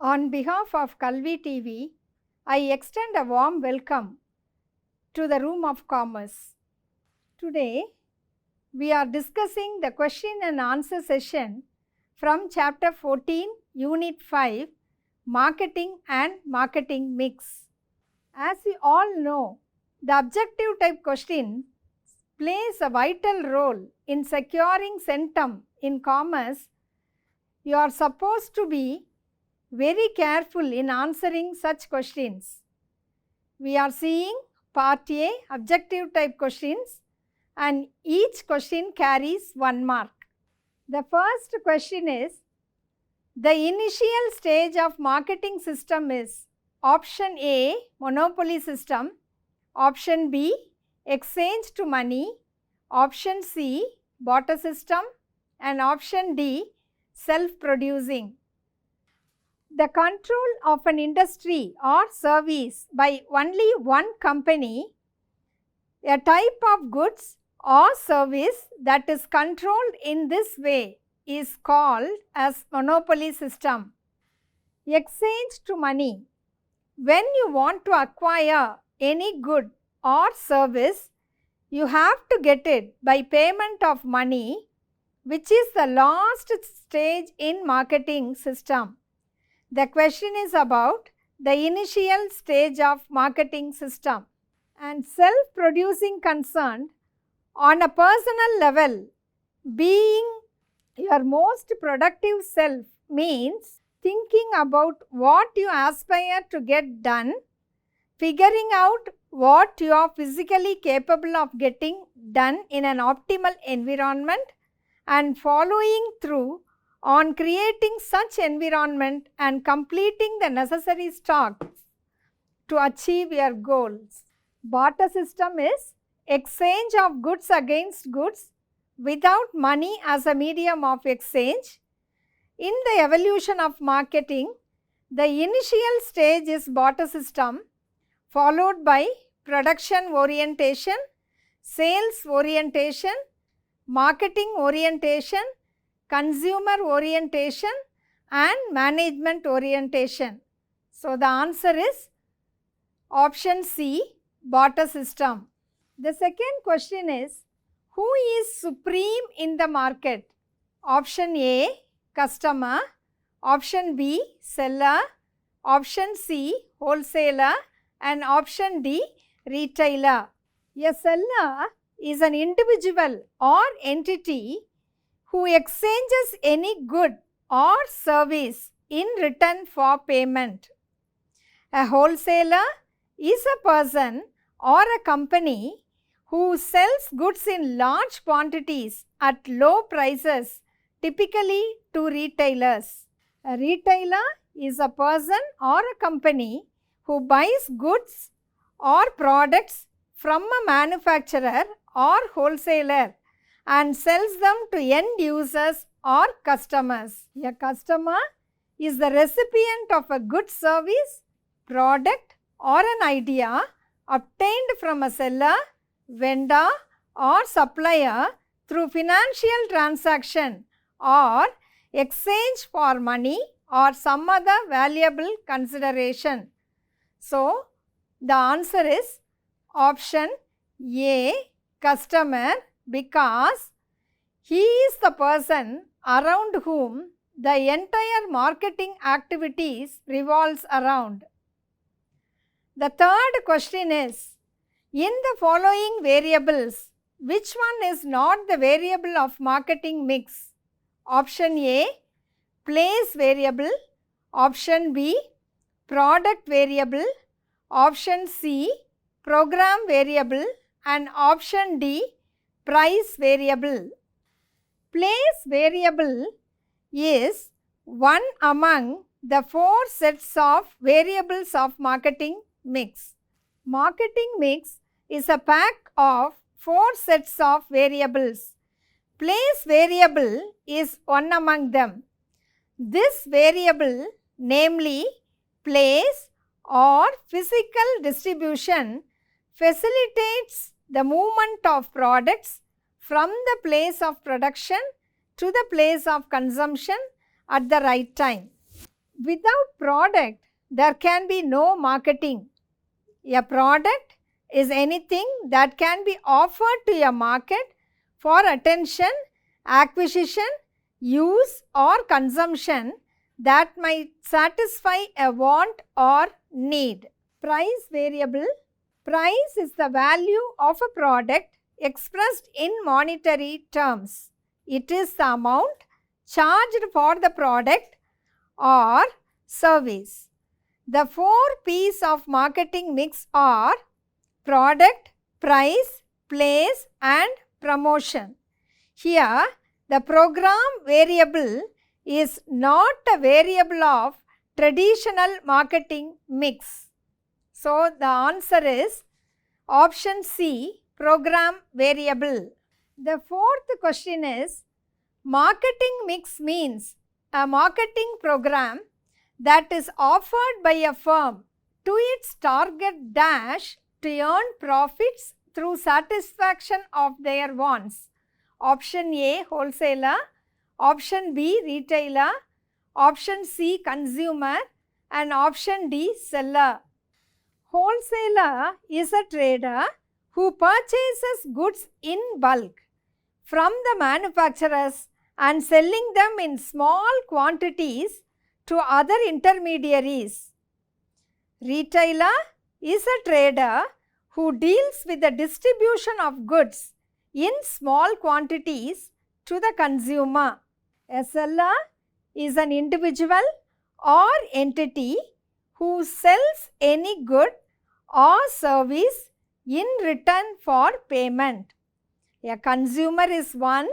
On behalf of KalviTv, I extend a warm welcome to the Room of Commerce. Today, we are discussing the question and answer session from Chapter 14, Unit 5, Marketing and Marketing Mix. As we all know, the objective type question plays a vital role in securing centum in commerce. You are supposed to be very careful in answering such questions. We are seeing Part A, objective type questions, and each question carries 1 mark. The first question is, the initial stage of marketing system is option A, monopoly system, option B, exchange to money, option C, barter system, and option D, self-producing. The control of an industry or service by only one company, a type of goods or service that is controlled in this way, is called as monopoly system. Exchange to money. When you want to acquire any good or service, you have to get it by payment of money, which is the last stage in marketing system. The question is about the initial stage of marketing system. And self-producing concerned, on a personal level, being your most productive self means thinking about what you aspire to get done, figuring out what you are physically capable of getting done in an optimal environment, and following through on creating such environment and completing the necessary stocks to achieve your goals. Barter system is exchange of goods against goods without money as a medium of exchange. In the evolution of marketing, the initial stage is barter system, followed by production orientation, sales orientation, marketing orientation, consumer orientation, and management orientation. So, the answer is option C, barter system. The second question is, who is supreme in the market? Option A, customer, option B, seller, option C, wholesaler, and option D, retailer. A seller is an individual or entity who exchanges any good or service in return for payment. A wholesaler is a person or a company who sells goods in large quantities at low prices, typically to retailers. A retailer is a person or a company who buys goods or products from a manufacturer or wholesaler and sells them to end users or customers. A customer is the recipient of a good service, product, or an idea obtained from a seller, vendor, or supplier through financial transaction or exchange for money or some other valuable consideration. So, the answer is option A, customer, because he is the person around whom the entire marketing activities revolves around. The third question is, in the following variables, which one is not the variable of marketing mix? Option A, place variable, option B, product variable, option C, program variable, and option D, price variable. Place variable is one among the 4 sets of variables of marketing mix. Marketing mix is a pack of 4 sets of variables. Place variable is one among them. This variable, namely place or physical distribution, facilitates the movement of products from the place of production to the place of consumption at the right time. Without product, there can be no marketing. A product is anything that can be offered to a market for attention, acquisition, use or consumption that might satisfy a want or need. Price variable. Price is the value of a product expressed in monetary terms. It is the amount charged for the product or service. The 4 P's of marketing mix are product, price, place and promotion. Here, the program variable is not a variable of traditional marketing mix. So, the answer is option C, program variable. The 4th question is, marketing mix means a marketing program that is offered by a firm to its target dash to earn profits through satisfaction of their wants. Option A, wholesaler. Option B, retailer. Option C, consumer. And option D, seller. Wholesaler is a trader who purchases goods in bulk from the manufacturers and selling them in small quantities to other intermediaries. Retailer is a trader who deals with the distribution of goods in small quantities to the consumer. A seller is an individual or entity who sells any good or service in return for payment. A consumer is one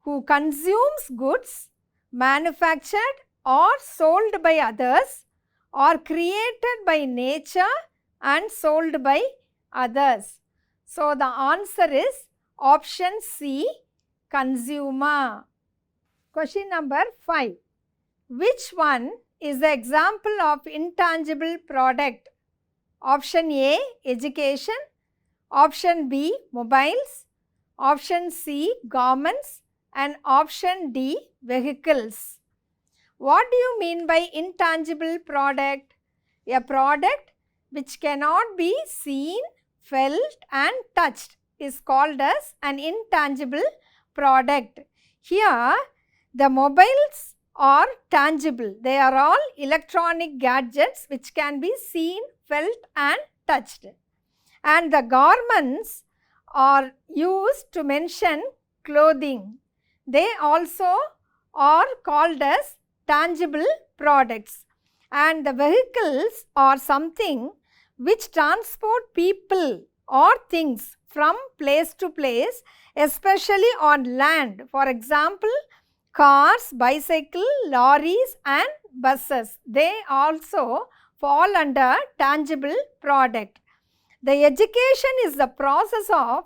who consumes goods manufactured or sold by others or created by nature and sold by others. So, the answer is option C, consumer. Question number 5. Which one is the example of intangible product? Option A, education. Option B, mobiles. Option C, garments. And option D, vehicles. What do you mean by intangible product? A product which cannot be seen, felt and touched is called as an intangible product. Here, the mobiles are tangible. They are all electronic gadgets which can be seen, felt and touched. And the garments are used to mention clothing. They also are called as tangible products. And the vehicles are something which transport people or things from place to place, especially on land. For example, cars, bicycle, lorries and buses. They also fall under tangible product. The education is the process of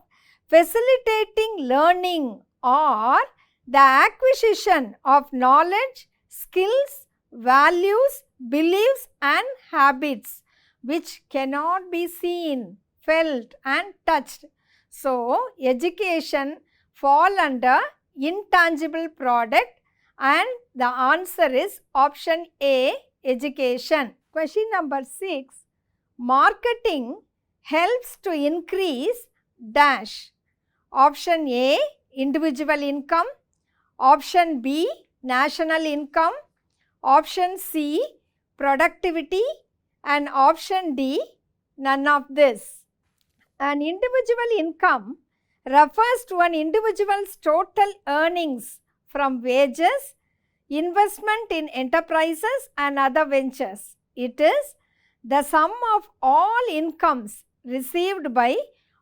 facilitating learning or the acquisition of knowledge, skills, values, beliefs and habits which cannot be seen, felt and touched. So, education fall under intangible product and the answer is option A, education. Question number 6. Marketing helps to increase dash. Option A, individual income. Option B, national income. Option C, productivity. And option D, none of this. An individual income refers to an individual's total earnings from wages, investment in enterprises and other ventures. It is the sum of all incomes received by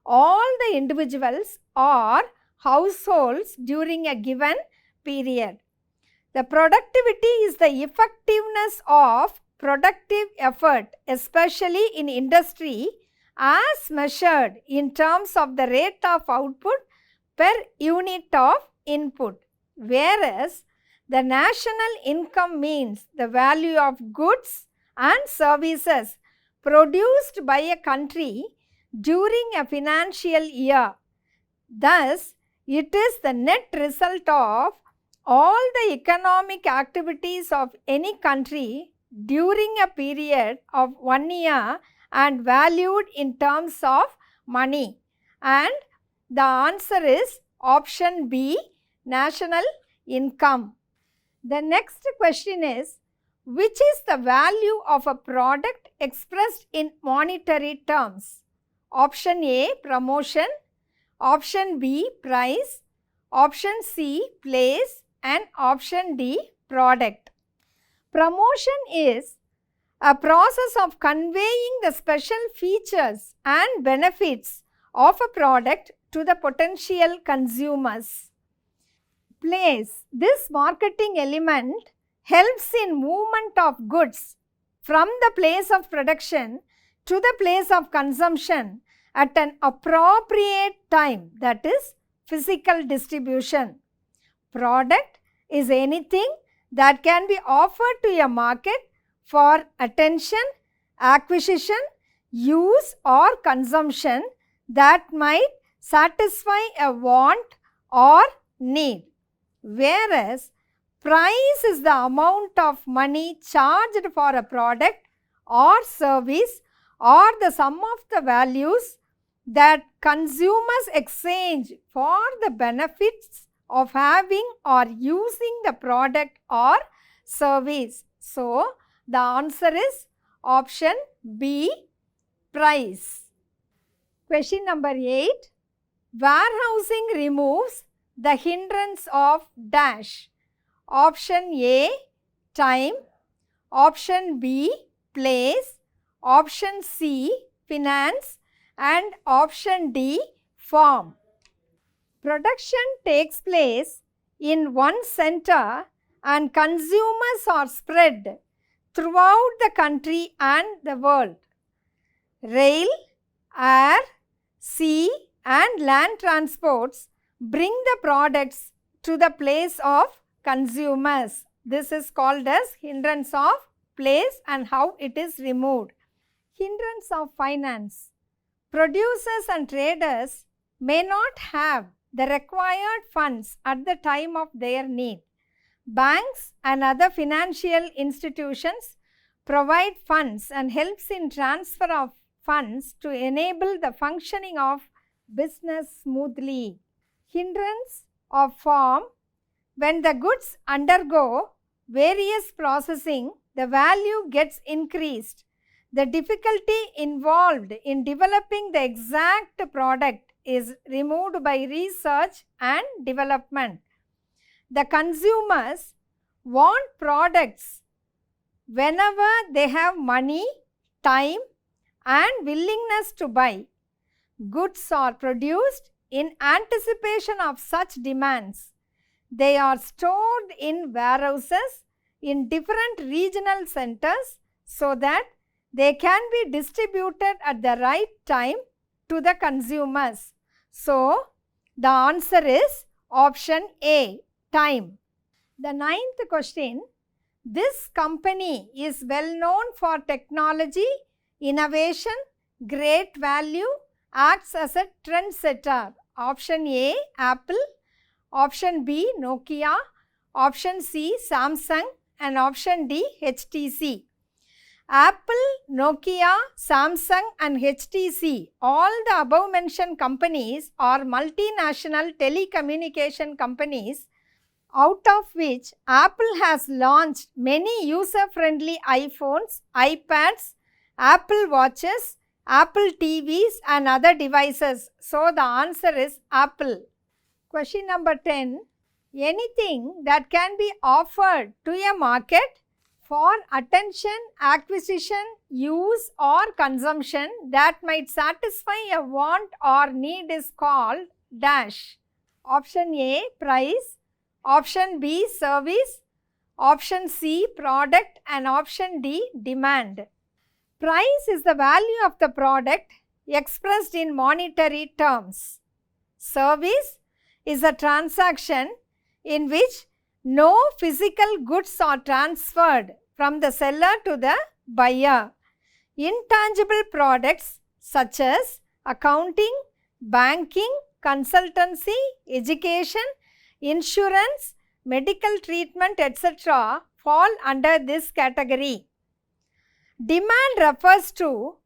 all the individuals or households during a given period. The productivity is the effectiveness of productive effort, especially in industry, as measured in terms of the rate of output per unit of input, whereas the national income means the value of goods and services produced by a country during a financial year. Thus, it is the net result of all the economic activities of any country during a period of 1 year and valued in terms of money? And the answer is option B, national income. The next question is, which is the value of a product expressed in monetary terms? Option A, promotion. Option B, price. Option C, place. And option D, product. Promotion is a process of conveying the special features and benefits of a product to the potential consumers. Place. This marketing element helps in movement of goods from the place of production to the place of consumption at an appropriate time, that is physical distribution. Product is anything that can be offered to a market for attention, acquisition, use or consumption that might satisfy a want or need. Whereas price is the amount of money charged for a product or service or the sum of the values that consumers exchange for the benefits of having or using the product or service. So, the answer is option B, price. Question number 8. Warehousing removes the hindrance of dash. Option A, time. Option B, place. Option C, finance. And option D, form. Production takes place in one center and consumers are spread throughout the country and the world. Rail, air, sea and land transports bring the products to the place of consumers. This is called as hindrance of place and how it is removed. Hindrance of finance. Producers and traders may not have the required funds at the time of their need. Banks and other financial institutions provide funds and helps in transfer of funds to enable the functioning of business smoothly. Hindrance of form. When the goods undergo various processing, the value gets increased. The difficulty involved in developing the exact product is removed by research and development. The consumers want products whenever they have money, time and willingness to buy. Goods are produced in anticipation of such demands. They are stored in warehouses in different regional centers so that they can be distributed at the right time to the consumers. So, the answer is option A, time. The 9th question. This company is well known for technology, innovation, great value, acts as a trendsetter. Option A, Apple. Option B, Nokia. Option C, Samsung. And option D, HTC. Apple, Nokia, Samsung and HTC, all the above mentioned companies are multinational telecommunication companies, out of which Apple has launched many user-friendly iPhones, iPads, Apple Watches, Apple TVs and other devices. So, the answer is Apple. Question number 10. Anything that can be offered to a market for attention, acquisition, use or consumption that might satisfy a want or need is called dash. Option A, price. Option B, service. Option C, product. And option D, demand. Price is the value of the product expressed in monetary terms. Service is a transaction in which no physical goods are transferred from the seller to the buyer. Intangible products such as accounting, banking, consultancy, education, insurance, medical treatment, etc. fall under this category. Demand refers to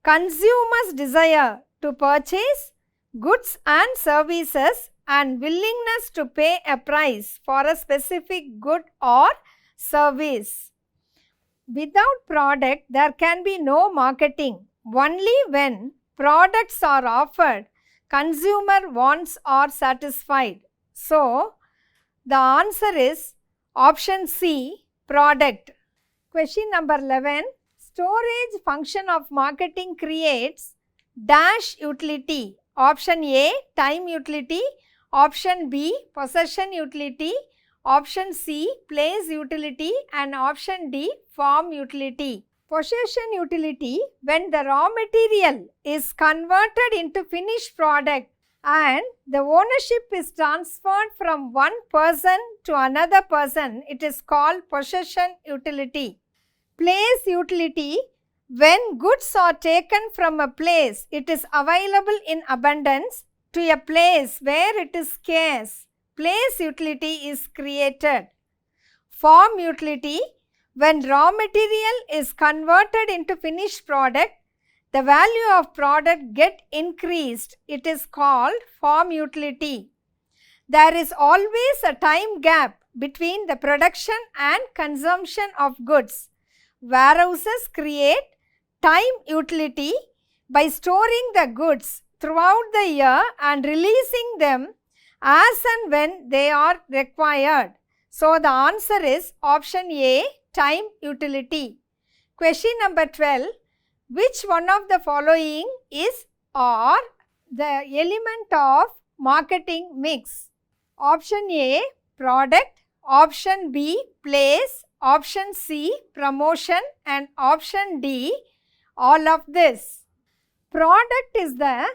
consumers' desire to purchase goods and services and willingness to pay a price for a specific good or service. Without product, there can be no marketing. Only when products are offered, consumer wants are satisfied. So, the answer is option C, product. Question number 11. Storage function of marketing creates dash utility. Option A, time utility. Option B, possession utility. Option C, place utility. And option D, form utility. Possession utility, when the raw material is converted into finished product and the ownership is transferred from one person to another person, it is called possession utility. Place utility, when goods are taken from a place it is available in abundance to a place where it is scarce, place utility is created. Form utility, when raw material is converted into finished product, the value of product get increased, it is called form utility. There is always a time gap between the production and consumption of goods. Warehouses create time utility by storing the goods throughout the year and releasing them as and when they are required. So, the answer is option A, time utility. Question number 12. Which one of the following is or the element of marketing mix? Option A, product. Option B, place. Option C, promotion. And option D, all of this. Product is the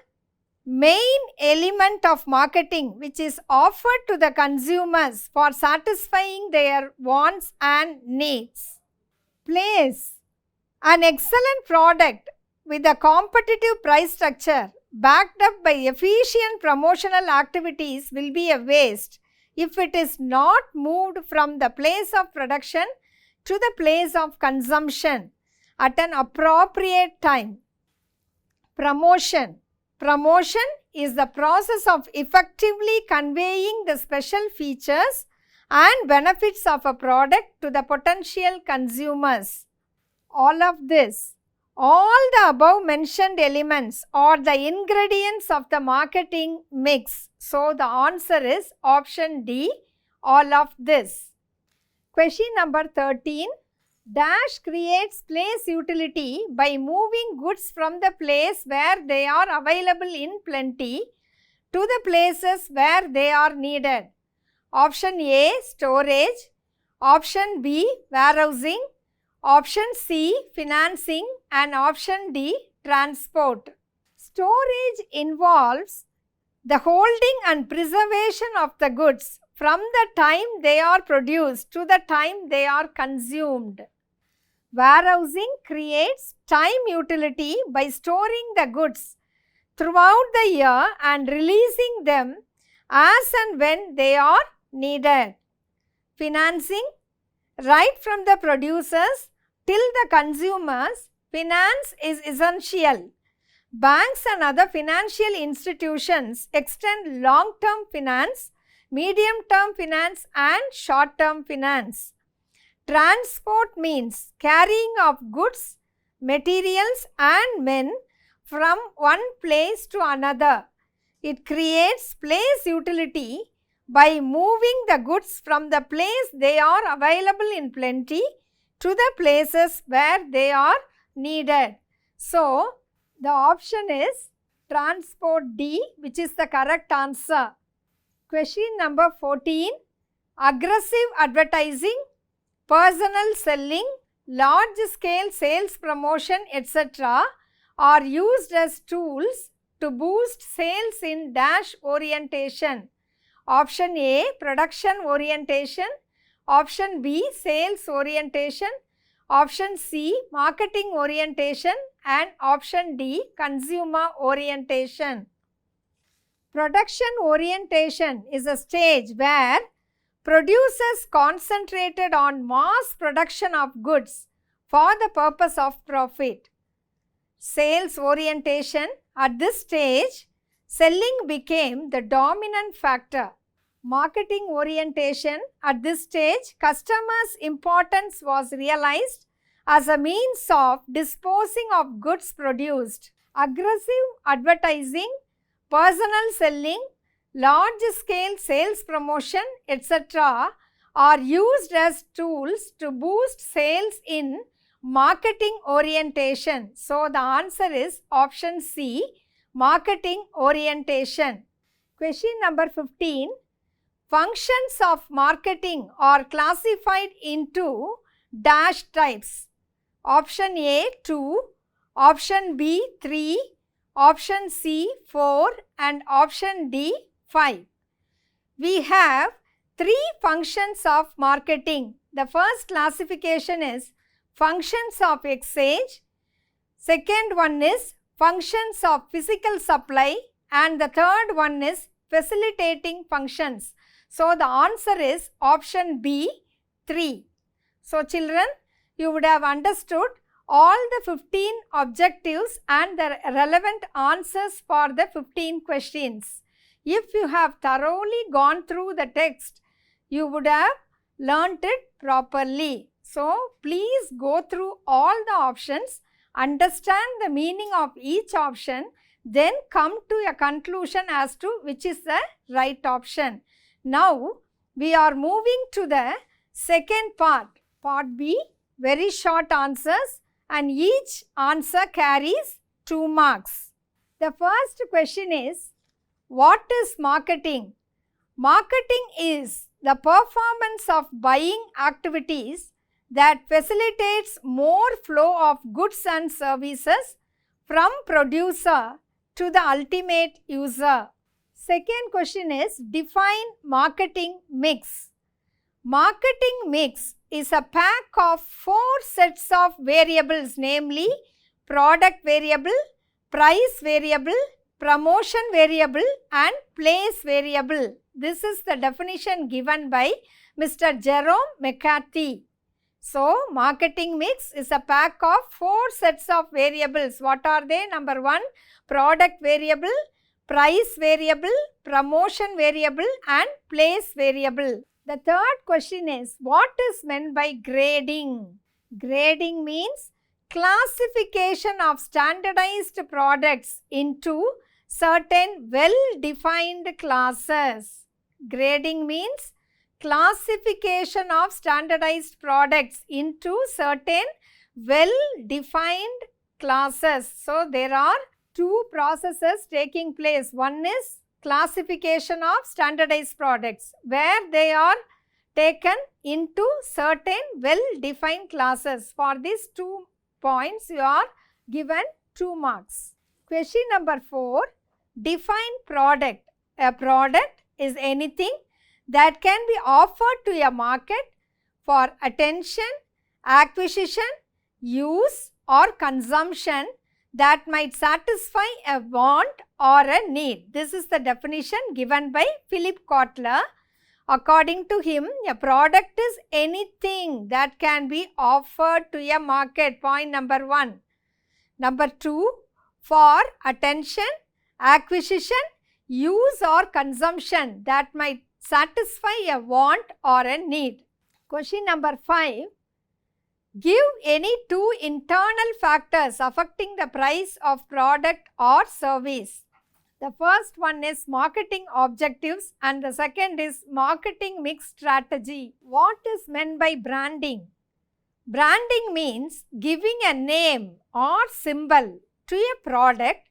main element of marketing which is offered to the consumers for satisfying their wants and needs. Place. An excellent product with a competitive price structure backed up by efficient promotional activities will be a waste if it is not moved from the place of production to the place of consumption at an appropriate time. Promotion. Promotion is the process of effectively conveying the special features and benefits of a product to the potential consumers. All of this, all the above mentioned elements are the ingredients of the marketing mix. So, the answer is option D, all of this. Question number 13. Dash creates place utility by moving goods from the place where they are available in plenty to the places where they are needed. Option A, storage. Option B, warehousing. Option C, financing. And option D, transport. Storage involves the holding and preservation of the goods from the time they are produced to the time they are consumed. Warehousing creates time utility by storing the goods throughout the year and releasing them as and when they are needed. Financing, right from the producers till the consumers, finance is essential. Banks and other financial institutions extend long-term finance, medium-term finance and short-term finance. Transport means carrying of goods, materials and men from one place to another. It creates place utility by moving the goods from the place they are available in plenty to the places where they are needed. So, the option is transport D, which is the correct answer. Question number 14. Aggressive advertising, personal selling, large-scale sales promotion, etc. are used as tools to boost sales in dash orientation. Option A, production orientation. Option B, sales orientation. Option C, marketing orientation. And option D, consumer orientation. Production orientation is a stage where producers concentrated on mass production of goods for the purpose of profit. Sales orientation. At this stage, selling became the dominant factor. Marketing orientation. At this stage, customers' importance was realized as a means of disposing of goods produced. Aggressive advertising, personal selling, large-scale sales promotion, etc. are used as tools to boost sales in marketing orientation. So, the answer is option C, marketing orientation. Question number 15. Functions of marketing are classified into dash types. Option A 2, option B 3, option C 4 and option D 5. We have 3 functions of marketing. The first classification is functions of exchange, second one is functions of physical supply and the third one is facilitating functions. So, the answer is option B 3. So, children, you would have understood all the 15 objectives and the relevant answers for the 15 questions. If you have thoroughly gone through the text, you would have learnt it properly. So, please go through all the options, understand the meaning of each option, then come to a conclusion as to which is the right option. Now, we are moving to the second part, part B, very short answers and each answer carries 2 marks. The first question is, what is marketing? Marketing is the performance of buying activities that facilitates more flow of goods and services from producer to the ultimate user. Second question is, define marketing mix. Marketing mix is a pack of 4 sets of variables, namely product variable, price variable, promotion variable and place variable. This is the definition given by Mr. Jerome McCarthy. So, marketing mix is a pack of 4 sets of variables. What are they? Number 1, product variable, price variable, promotion variable and place variable. The third question is, what is meant by grading? Grading means classification of standardized products into certain well-defined classes. Grading means classification of standardized products into certain well-defined classes. So, there are 2 processes taking place. One is classification of standardized products, where they are taken into certain well-defined classes. For these 2 points, you are given 2 marks. Question number 4, define product. A product is anything that can be offered to a market for attention, acquisition, use or consumption that might satisfy a want or a need. This is the definition given by Philip Kotler. According to him, a product is anything that can be offered to a market. Point number 1. Number 2, for attention, acquisition, use or consumption that might satisfy a want or a need. Question number 5. Give any 2 internal factors affecting the price of product or service. The first one is marketing objectives and the second is marketing mix strategy. What is meant by branding? Branding means giving a name or symbol to a product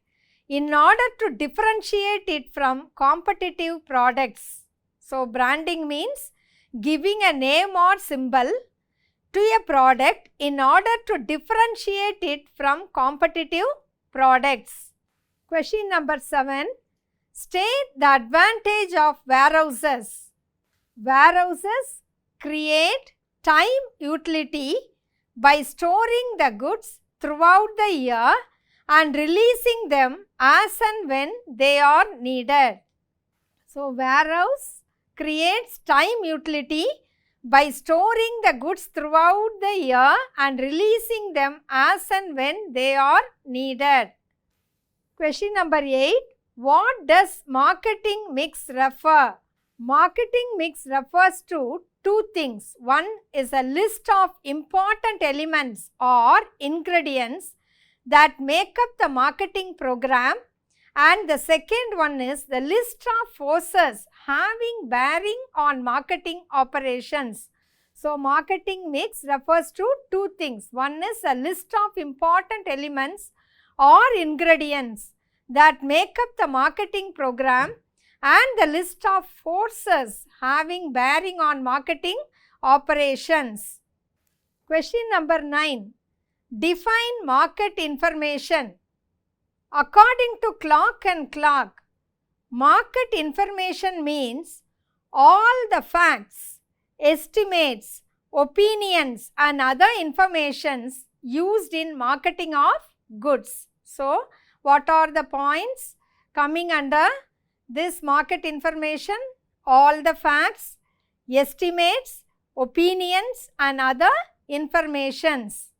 in order to differentiate it from competitive products. So, branding means giving a name or symbol to a product in order to differentiate it from competitive products. Question number 7. State the advantage of warehouses. Warehouses create time utility by storing the goods throughout the year and releasing them as and when they are needed. So, warehouse creates time utility by storing the goods throughout the year and releasing them as and when they are needed. Question number 8. What does marketing mix refer? Marketing mix refers to two things. One is a list of important elements or ingredients that make up the marketing program, and the second one is the list of forces having bearing on marketing operations. So, marketing mix refers to two things. One is a list of important elements or ingredients that make up the marketing program, and the list of forces having bearing on marketing operations. Question number 9. Define market information. According to Clark and Clark, market information means all the facts, estimates, opinions and other informations used in marketing of goods. So, what are the points coming under this market information? All the facts, estimates, opinions and other informations.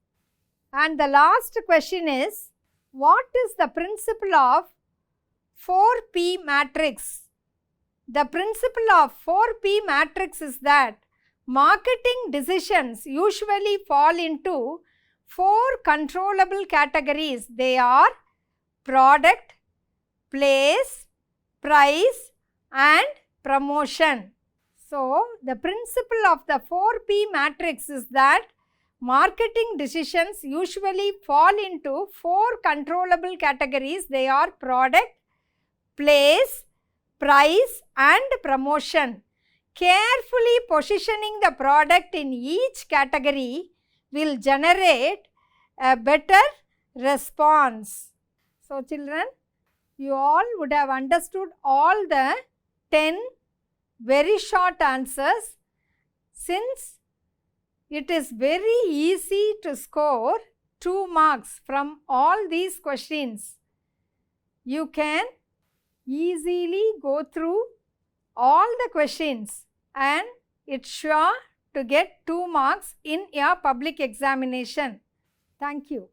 And the last question is, what is the principle of 4P matrix? The principle of 4P matrix is that marketing decisions usually fall into 4 controllable categories. They are product, place, price and promotion. So, the principle of the 4P matrix is that marketing decisions usually fall into 4 controllable categories. They are product, place, price and promotion. Carefully positioning the product in each category will generate a better response. So, children, you all would have understood all the 10 very short answers. Since it is very easy to score 2 marks from all these questions, you can easily go through all the questions and it's sure to get 2 marks in your public examination. Thank you.